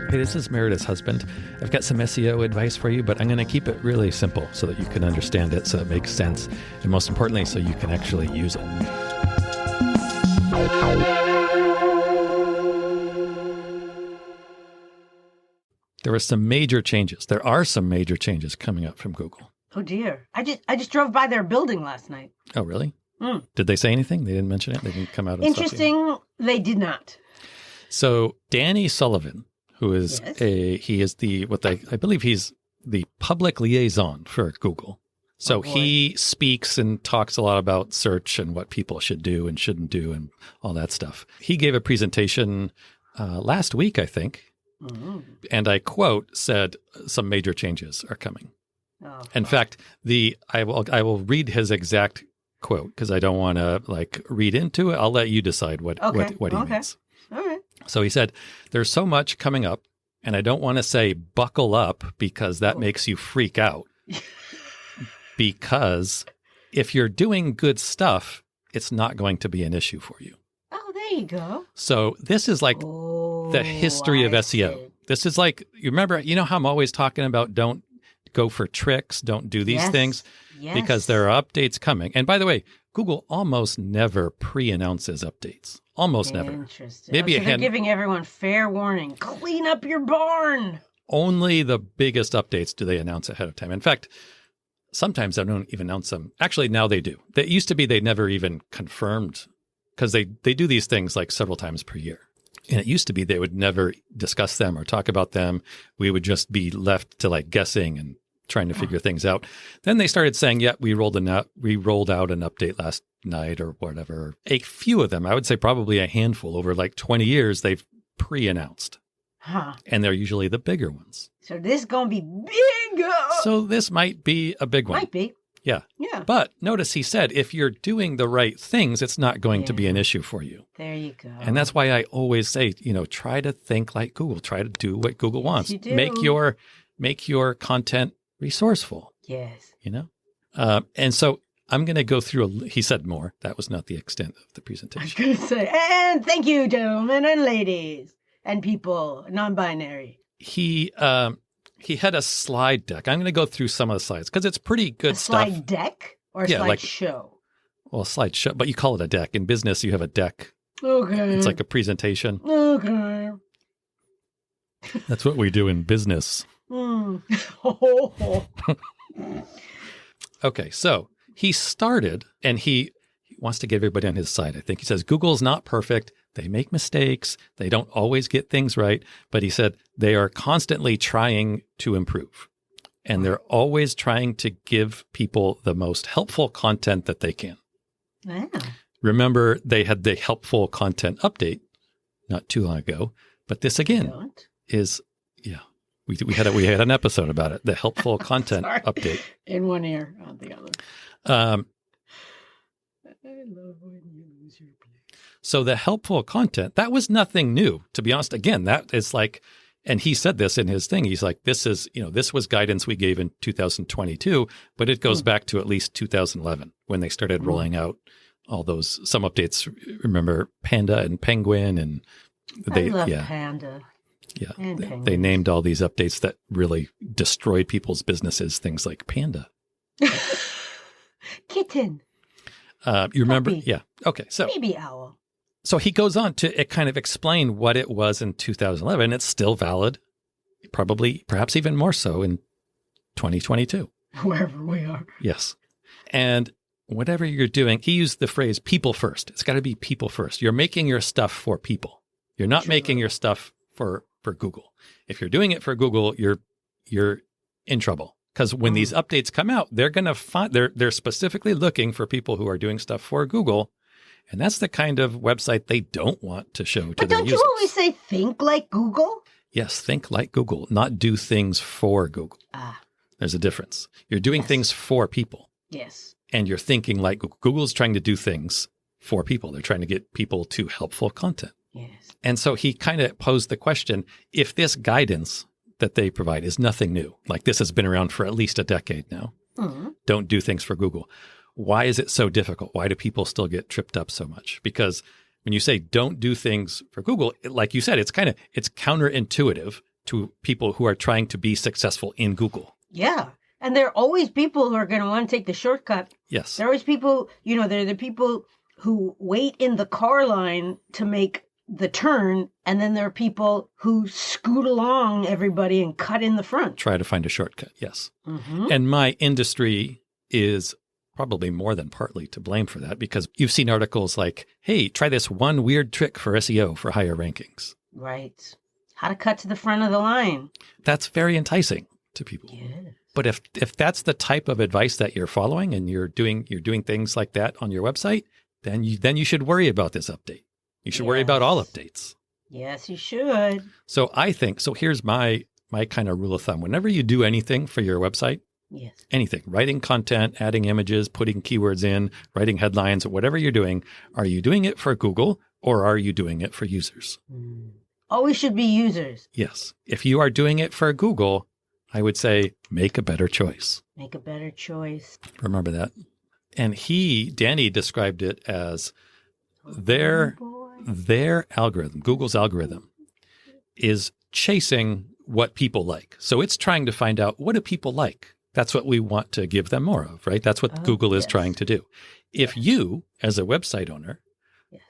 Hey, this is Meredith's husband. I've got some SEO advice for you, but I'm going to keep it really simple so that you can understand it, so it makes sense, and most importantly, so you can actually use it. There were some major changes. There are some major changes coming up from Google. Oh dear. I just drove by their building last night. Oh, really? Did they say anything? They didn't mention it? They didn't come out and Interesting. They did not. So Danny Sullivan, who is I believe he's the public liaison for Google. So he speaks and talks a lot about search and what people should do and shouldn't do and all that stuff. He gave a presentation last week, I think. And I quote, said some major changes are coming. Oh, in fact, I will read his exact quote because I don't want to read into it. I'll let you decide what he means. All right. So he said, there's so much coming up, and I don't want to say buckle up because that makes you freak out. Because if you're doing good stuff, it's not going to be an issue for you. Oh, there you go. So this is the history of SEO. This is you remember, how I'm always talking about don't go for tricks, don't do these things, because there are updates coming. And by the way, Google almost never pre-announces updates. Almost never. Interesting. Maybe they're giving everyone fair warning. Clean up your barn. Only the biggest updates do they announce ahead of time. In fact, sometimes they don't even announce them. Actually, now they do. It used to be they never even confirmed because they do these things several times per year. And it used to be they would never discuss them or talk about them. We would just be left to guessing and trying to figure things out. Then they started saying, we rolled out an update last night or whatever. A few of them, I would say probably a handful over 20 years, they've pre-announced. Huh. And they're usually the bigger ones. So this is going to be big. So this might be a big one. Might be. Yeah. Yeah. But notice he said, if you're doing the right things, it's not going to be an issue for you. There you go. And that's why I always say, try to think like Google. Try to do what Google wants. You do. Make your content resourceful. Yes. And so I'm going to go through he said more. That was not the extent of the presentation. I was going to say, and thank you, gentlemen and ladies and people, non-binary. He had a slide deck. I'm going to go through some of the slides because it's pretty good stuff. A slide deck or a slide show? Well, a slide show, but you call it a deck. In business, you have a deck. Okay. It's like a presentation. Okay. That's what we do in business. Okay, so he started, and he wants to get everybody on his side. I think he says Google's not perfect. They make mistakes. They don't always get things right. But he said they are constantly trying to improve. And they're always trying to give people the most helpful content that they can. Yeah. Remember, they had the helpful content update not too long ago. But this again is, we had an episode about it, the helpful content update. In one ear, on the other. I love when you lose your place. So the helpful content, that was nothing new. To be honest, again, that is and he said this in his thing. He's like, this was guidance we gave in 2022, but it goes back to at least 2011 when they started rolling out all some updates. Remember Panda and Penguin and I love Panda. Yeah, they named all these updates that really destroyed people's businesses, things like Panda. Kitten. You remember? Puppy. Yeah. Okay. So baby owl. So he goes on to kind of explain what it was in 2011. It's still valid, perhaps even more so in 2022. Wherever we are. Yes. And whatever you're doing, he used the phrase people first. It's got to be people first. You're making your stuff for people. You're not making your stuff for Google. If you're doing it for Google, you're in trouble. Because when these updates come out, they're going to find they're specifically looking for people who are doing stuff for Google, and that's the kind of website they don't want to show to their users. But don't you always say think like Google? Yes, think like Google, not do things for Google. There's a difference. You're doing things for people. Yes. And you're thinking like Google. Google's trying to do things for people. They're trying to get people to helpful content. Yes. And so he kind of posed the question, if this guidance that they provide is nothing new, like this has been around for at least a decade now, don't do things for Google, why is it so difficult? Why do people still get tripped up so much? Because when you say don't do things for Google, like you said, it's counterintuitive to people who are trying to be successful in Google. Yeah. And there are always people who are going to want to take the shortcut. Yes. There are always people, they're the people who wait in the car line to make the turn. And then there are people who scoot along everybody and cut in the front. Try to find a shortcut. Yes. Mm-hmm. And my industry is probably more than partly to blame for that, because you've seen articles like, hey, try this one weird trick for SEO for higher rankings. Right. How to cut to the front of the line. That's very enticing to people. Yes. But if that's the type of advice that you're following and you're doing things like that on your website, then you should worry about this update. You should worry about all updates. Yes, you should. So here's my kind of rule of thumb. Whenever you do anything for your website, yes, anything, writing content, adding images, putting keywords in, writing headlines, whatever you're doing, are you doing it for Google or are you doing it for users? Always should be users. Yes. If you are doing it for Google, I would say make a better choice. Make a better choice. Remember that. And Danny described it as their algorithm, Google's algorithm, is chasing what people like. So it's trying to find out, what do people like? That's what we want to give them more of, right? That's what Google is trying to do. If you, as a website owner,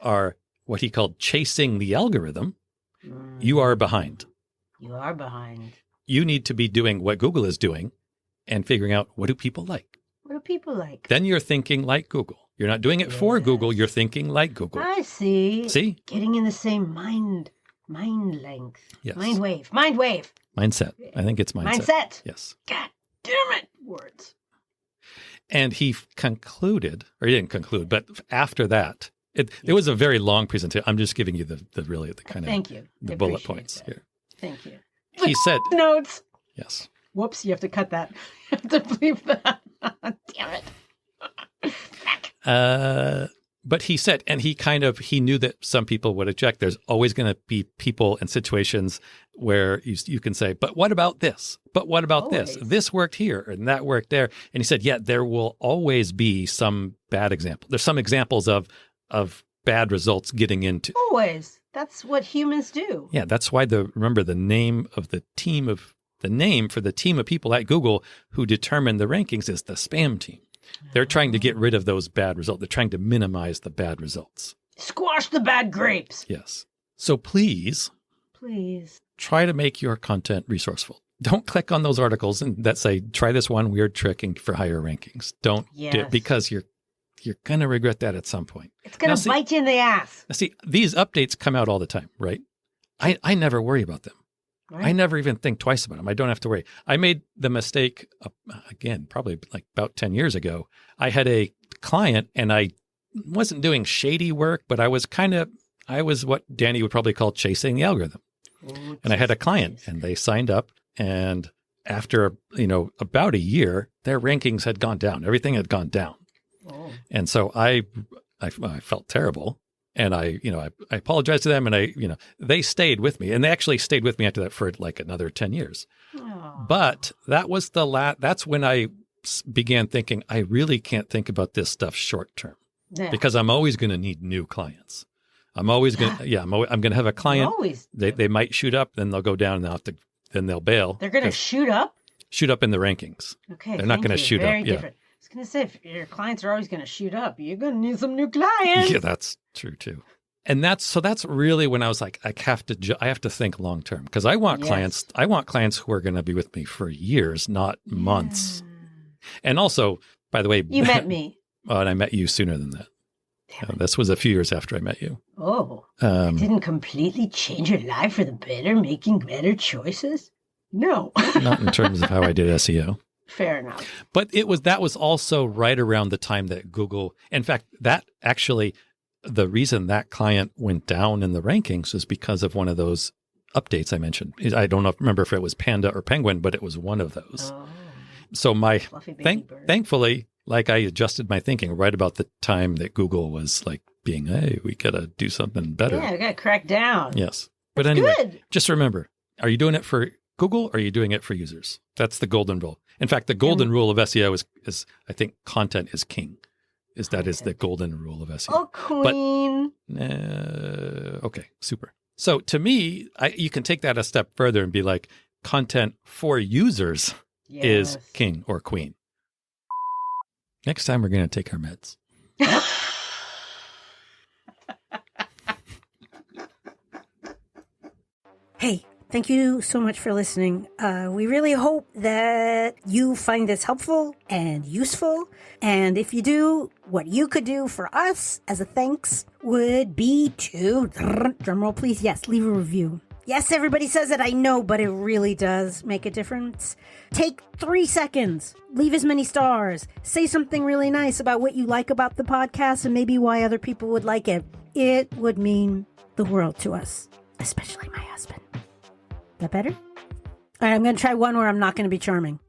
are what he called chasing the algorithm, you are behind. You are behind. You need to be doing what Google is doing and figuring out, what do people like? What do people like? Then you're thinking like Google. You're not doing it for Google. You're thinking like Google. I see. See? Getting in the same mind length. Yes. Mind wave. Mindset. I think it's mindset. Yes. God damn it. Words. And he concluded, or he didn't conclude, but after that, it was a very long presentation. I'm just giving you the kind of Thank you. The bullet points here. Thank you. He said notes. Yes. Whoops, you have to cut that. You have to bleep that. Damn it. But he said, and he knew that some people would object. There's always going to be people and situations where you can say, but what about this? But what about this? This worked here and that worked there. And he said, there will always be some bad example. There's some examples of bad results getting into. Always. That's what humans do. Yeah, that's why remember the name for the team of people at Google who determine the rankings is the spam team. They're trying to get rid of those bad results. They're trying to minimize the bad results. Squash the bad grapes. Yes. So please try to make your content resourceful. Don't click on those articles that say, try this one weird trick for higher rankings. Don't do it, because you're going to regret that at some point. It's going to bite you in the ass. See, these updates come out all the time, right? I never worry about them. Right. I never even think twice about them. I don't have to worry. I made the mistake, again, probably like about 10 years ago. I had a client and I wasn't doing shady work, but I was what Danny would probably call chasing the algorithm. And I had a client and they signed up, and after, about a year, their rankings had gone down. Everything had gone down. Oh. And so I felt terrible. And I apologized to them, and they stayed with me, and they actually stayed with me after that for like another 10 years. Aww. But that was that's when I began thinking, I really can't think about this stuff short term, because I'm always going to need new clients. I'm always going to, I'm going to have a client. They might shoot up, then they'll go down, and then they'll bail. They're going to shoot up? Shoot up in the rankings. Okay. They're not going to shoot Very up. Different. I was going to say, if your clients are always going to shoot up, you're going to need some new clients. Yeah, that's true too. And that's really when I was like, I have to think long term, because I want clients who are going to be with me for years, not months. And also, by the way, you met me. Oh, and I met you sooner than that. This was a few years after I met you. Oh, I didn't completely change your life for the better, making better choices? No. Not in terms of how I did SEO. Fair enough. But that was also right around the time that Google, in fact, the reason that client went down in the rankings is because of one of those updates I mentioned. I don't remember if it was Panda or Penguin, but it was one of those. Oh. So thankfully, like, I adjusted my thinking right about the time that Google was like being, hey, we got to do something better. Yeah, we got to crack down. Yes. But anyway, just remember, are you doing it for Google or are you doing it for users? That's the golden rule. In fact, the golden rule of SEO is I think content is king. That is the golden rule of SEO. Oh, queen. But, okay, super. So to me, you can take that a step further and be like, content for users is king or queen. Next time we're going to take our meds. Hey, thank you so much for listening. We really hope that you find this helpful and useful. And if you do, what you could do for us as a thanks would be to, drumroll please, yes, leave a review. Yes, everybody says it, I know, but it really does make a difference. Take 3 seconds, leave as many stars, say something really nice about what you like about the podcast and maybe why other people would like it. It would mean the world to us, especially my husband. That better? All right, I'm going to try one where I'm not going to be charming.